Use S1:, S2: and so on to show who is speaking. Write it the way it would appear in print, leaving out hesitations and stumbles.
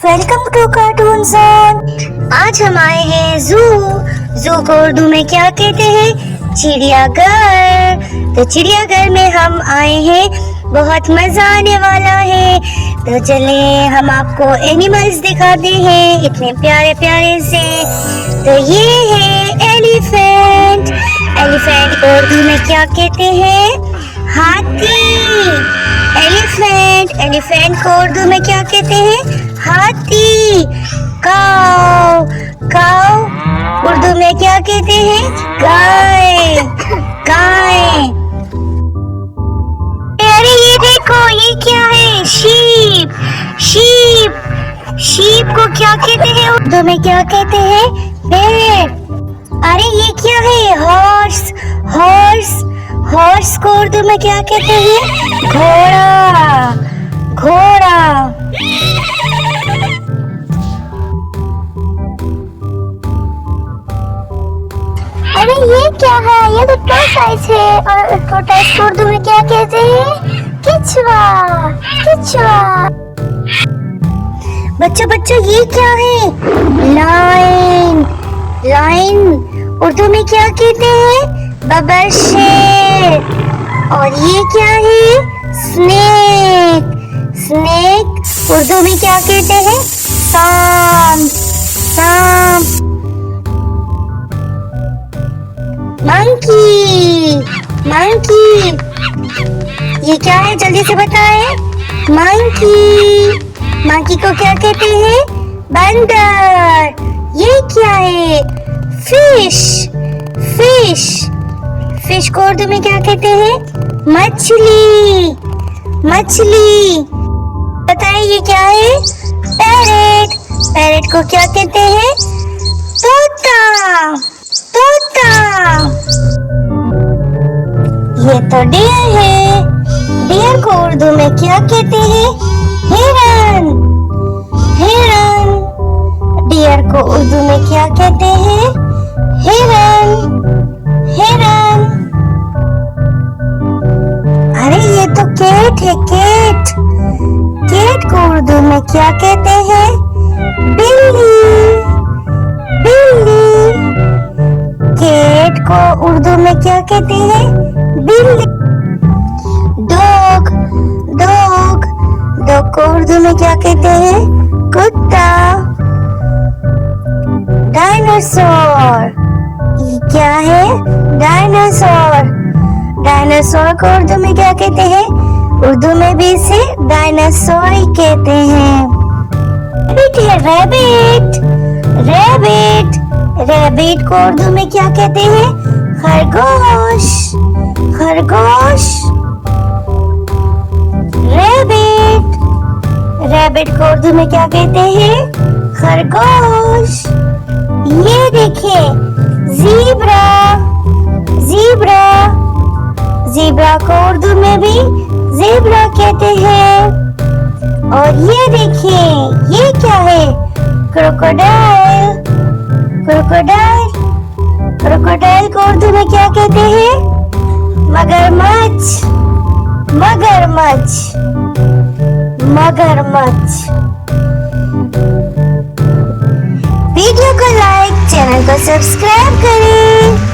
S1: Welcome to cartoon zone. आज हम आए हैं जू को उर्दू में क्या कहते हैं? चिड़ियाघर। तो चिड़ियाघर में हम आए हैं, बहुत मजा आने वाला है। तो चले हम आपको एनिमल्स दिखाते हैं, इतने प्यारे प्यारे से। तो ये है एलिफेंट। एलिफेंट को उर्दू में क्या कहते हैं? हाथी। एलिफेंट को उर्दू में क्या कहते हैं? हाथी। काऊ उर्दू में क्या कहते हैं? गाय। अरे ये देखो, ये क्या है? शीप को क्या कहते हैं? उर्दू में क्या कहते हैं? भेड़। अरे ये क्या है? हॉर्स को उर्दू में क्या कहते हैं? घोड़ा। अरे ये क्या है? ये तो टॉर्टोइस है। और टॉर्टोइस को उर्दू में क्या कहते हैं? केचुआ। बच्चों ये क्या है? लायन उर्दू में क्या कहते हैं? बबर शेर। और ये क्या है? स्नेक उर्दू में क्या कहते हैं? सांप। मंकी ये क्या है? जल्दी से बताएं। मंकी को क्या कहते हैं? बंदर। ये क्या है? फिश को उर्दू में क्या कहते हैं? मछली। बताइए ये क्या है? पैरेट को क्या कहते हैं? तोता। ये तो डियर है। डियर को उर्दू में क्या कहते हैं? हिरन। डियर को उर्दू में क्या कहते हैं? हिरन। अरे ये तो केट है। केट को उर्दू में क्या कहते हैं? बिल्ली। केट को उर्दू में क्या कहते हैं? बिल्ली। डॉग को उर्दू में क्या कहते हैं? कुत्ता। डायनासोर ये क्या है? डायनासोर को उर्दू में क्या कहते हैं? उर्दू में भी इसे डायनासोर ही कहते हैं। रैबिट को उर्दू में क्या कहते हैं? खरगोश। रैबिट को उर्दू में क्या कहते हैं? खरगोश। ये देखिए, ज़ीब्रा को उर्दू में भी ज़ेब्रा कहते हैं। और ये देखिए, ये क्या है? क्रोकोडाइल को उर्दू में क्या कहते हैं? मगरमच्छ। वीडियो को लाइक, चैनल को सब्सक्राइब करें।